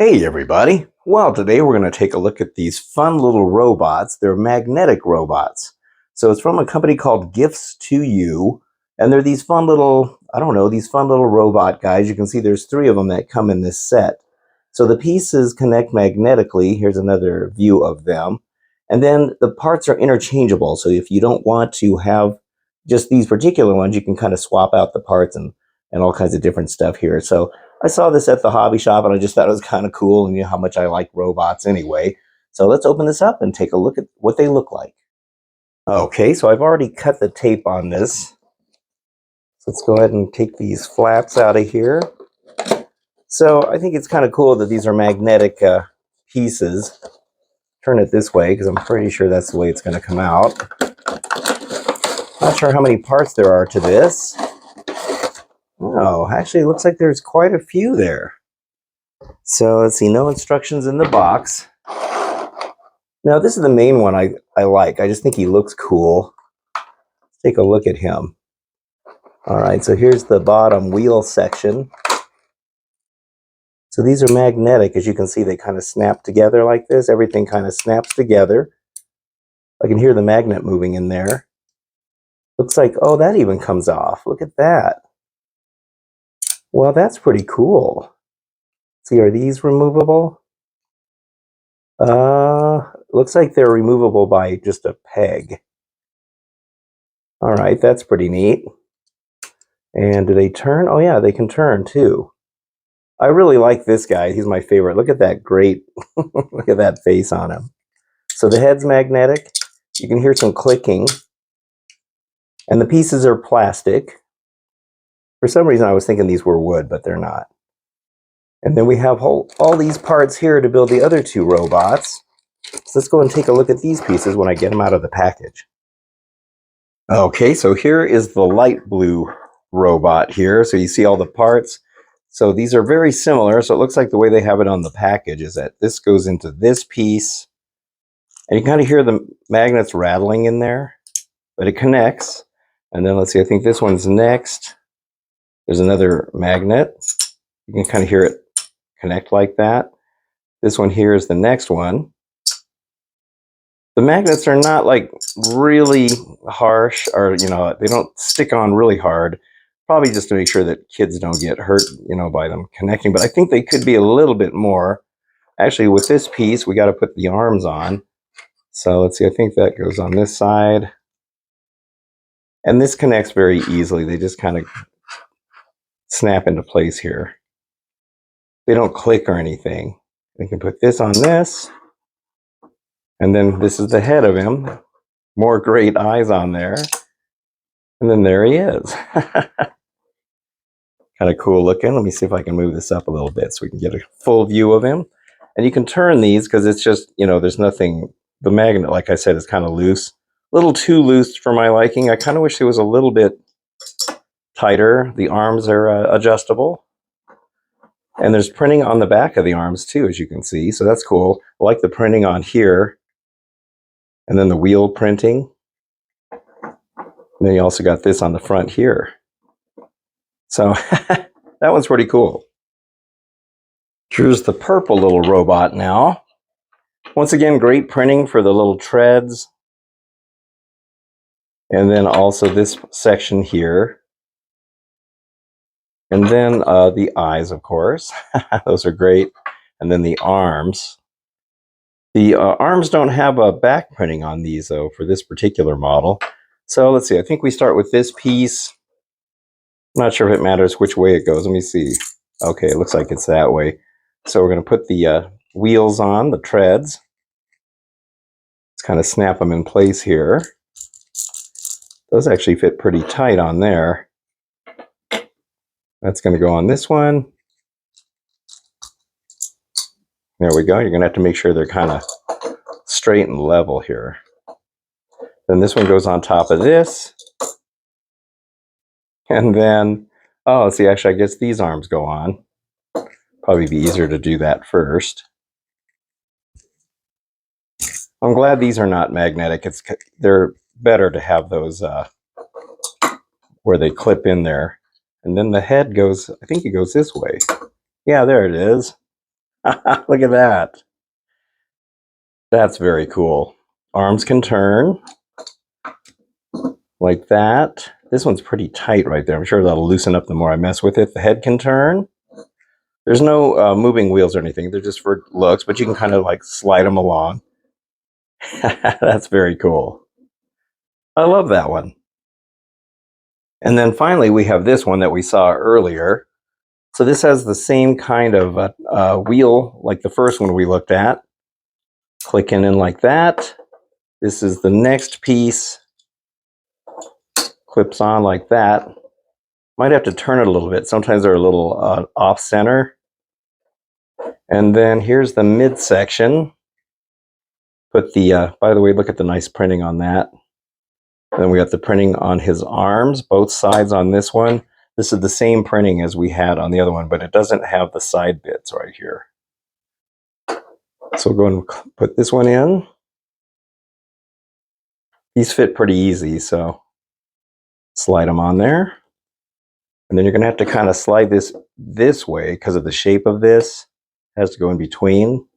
Hey everybody! Well, today we're going to take a look at these fun little robots. They're magnetic robots. So it's from a company called Gifts2U, and they're these fun little, I don't know, these fun little robot guys. You can see there's 3 of them that come in this set. So the pieces connect magnetically. Here's another view of them. And then the parts are interchangeable. So if you don't want to have just these particular ones, you can kind of swap out the parts and all kinds of different stuff here. So I saw this at the hobby shop and I just thought it was kind of cool, and you know how much I like robots anyway. So let's open this up and take a look at what they look like. Okay, so I've already cut the tape on this. So let's go ahead and take these flaps out of here. So I think it's kind of cool that these are magnetic pieces. Turn it this way because I'm pretty sure that's the way it's going to come out. Not sure how many parts there are to this. Oh, actually it looks like there's quite a few there. So let's see, no instructions in the box. Now this is the main one I like. I just think he looks cool. Let's take a look at him. All right, so here's the bottom wheel section. So these are magnetic. As you can see, they kind of snap together like this. Everything kind of snaps together. I can hear the magnet moving in there. Looks like, oh, that even comes off. Look at that. Well, that's pretty cool. See, are these removable? Looks like they're removable by just a peg. All right, that's pretty neat. And do they turn? Oh yeah, they can turn too. I really like this guy. He's my favorite. Look at that great, look at that face on him. So the head's magnetic. You can hear some clicking. And the pieces are plastic. For some reason I was thinking these were wood, but they're not. And then we have all these parts here to build the other 2 robots. So let's go and take a look at these pieces when I get them out of the package. Okay, so here is the light blue robot here. So you see all the parts. So these are very similar. So it looks like the way they have it on the package is that this goes into this piece. And you kind of hear the magnets rattling in there, but it connects. And then let's see, I think this one's next. There's another magnet. You can kind of hear it connect like that. This one here is the next one. The magnets are not like really harsh, or you know, they don't stick on really hard. Probably just to make sure that kids don't get hurt, you know, by them connecting. But I think they could be a little bit more. Actually, with this piece, we got to put the arms on. So let's see, I think that goes on this side. And this connects very easily. They just kind of snap into place here. They don't click or anything. We can put this on this. And then this is the head of him. More great eyes on there. And then there he is. Kind of cool looking. Let me see if I can move this up a little bit so we can get a full view of him. And you can turn these because it's just, you know, there's nothing. The magnet, like I said, is kind of loose. A little too loose for my liking. I kind of wish it was a little bit tighter. The arms are adjustable. And there's printing on the back of the arms too, as you can see. So that's cool. I like the printing on here. And then the wheel printing. And then you also got this on the front here. So that one's pretty cool. Here's the purple little robot now. Once again, great printing for the little treads. And then also this section here. And then the eyes, of course. Those are great. And then the arms. The arms don't have a back printing on these, though, for this particular model. So let's see. I think we start with this piece. I'm not sure if it matters which way it goes. Let me see. Okay, it looks like it's that way. So we're going to put the wheels on, the treads. Let's kind of snap them in place here. Those actually fit pretty tight on there. That's going to go on this one. There we go. You're going to have to make sure they're kind of straight and level here. Then this one goes on top of this. And then, oh, see, actually, I guess these arms go on. Probably be easier to do that first. I'm glad these are not magnetic. They're better to have those where they clip in there. And then the head goes, I think it goes this way. Yeah, there it is. Look at that. That's very cool. Arms can turn like that. This one's pretty tight right there. I'm sure that'll loosen up the more I mess with it. The head can turn. There's no moving wheels or anything. They're just for looks, but you can kind of like slide them along. That's very cool. I love that one. And then finally, we have this one that we saw earlier. So this has the same kind of wheel like the first one we looked at. Clicking in like that. This is the next piece. Clips on like that. Might have to turn it a little bit. Sometimes they're a little off center. And then here's the midsection. Put the, by the way, look at the nice printing on that. Then we got the printing on his arms, both sides on this one. This is the same printing as we had on the other one, but it doesn't have the side bits right here. So we'll go and put this one in. These fit pretty easy, so slide them on there. And then you're going to have to kind of slide this way because of the shape of this. It has to go in between.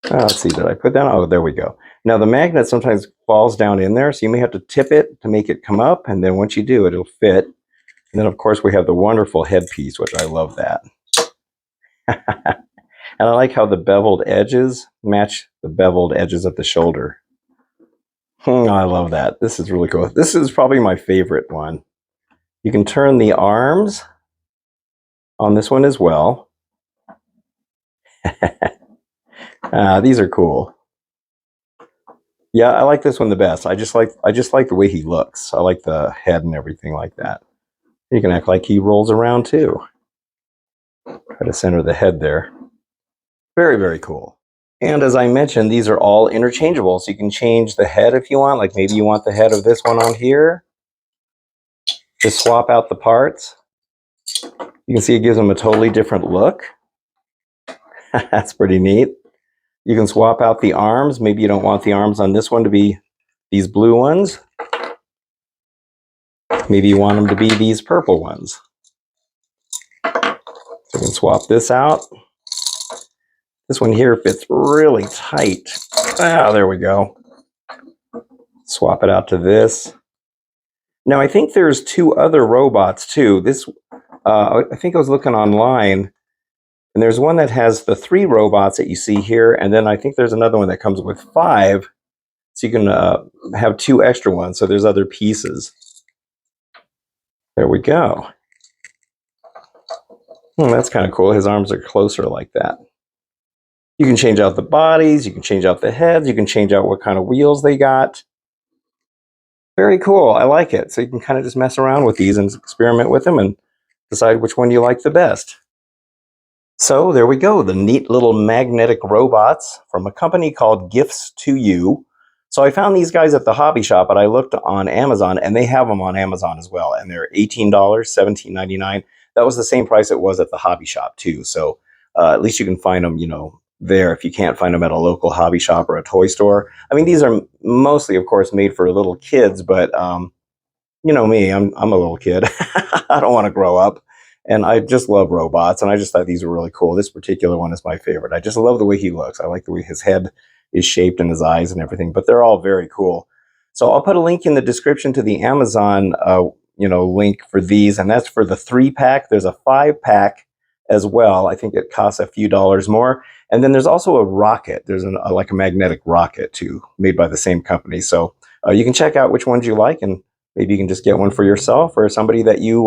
Let's see, did I put that on? Oh, there we go. Now the magnet sometimes falls down in there, so you may have to tip it to make it come up, and then once you do, it'll fit. And then of course we have the wonderful headpiece, which I love that. And I like how the beveled edges match the beveled edges of the shoulder. I love that. This is really cool. This is probably my favorite one. You can turn the arms on this one as well. These are cool. Yeah, I like this one the best. I just like the way he looks. I like the head and everything like that. You can act like he rolls around too. Try to center the head there. Very, very cool. And as I mentioned, these are all interchangeable, so you can change the head if you want. Like maybe you want the head of this one on here. Just swap out the parts. You can see it gives them a totally different look. That's pretty neat. You can swap out the arms. Maybe you don't want the arms on this one to be these blue ones. Maybe you want them to be these purple ones. So you can swap this out. This one here fits really tight. There we go. Swap it out to this. Now I think there's two other robots too. This, I think I was looking online, and there's one that has the 3 robots that you see here, and then I think there's another one that comes with 5, so you can have 2 extra ones, so there's other pieces. There we go. That's kind of cool. His arms are closer like that. You can change out the bodies, you can change out the heads, you can change out what kind of wheels they got. Very cool. I like it. So you can kind of just mess around with these and experiment with them and decide which one you like the best. So there we go, the neat little magnetic robots from a company called Gifts2U. So I found these guys at the hobby shop, but I looked on Amazon, and they have them on Amazon as well, and they're $18, $17.99. That was the same price it was at the hobby shop too. So at least you can find them, there if you can't find them at a local hobby shop or a toy store. I mean, these are mostly, of course, made for little kids, but you know me, I'm a little kid. I don't want to grow up. And I just love robots, and I just thought these were really cool. This particular one is my favorite. I just love the way he looks. I like the way his head is shaped and his eyes and everything, but they're all very cool. So I'll put a link in the description to the Amazon link for these, and that's for the 3-pack. There's a 5-pack as well. I think it costs a few dollars more. And then there's also a rocket. There's like a magnetic rocket too, made by the same company. So you can check out which ones you like, and maybe you can just get one for yourself or somebody that you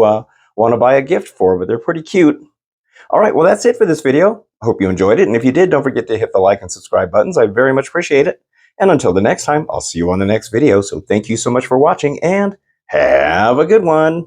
want to buy a gift for, but they're pretty cute. All right, well, that's it for this video. I hope you enjoyed it. And if you did, don't forget to hit the like and subscribe buttons. I very much appreciate it. And until the next time, I'll see you on the next video. So thank you so much for watching, and have a good one.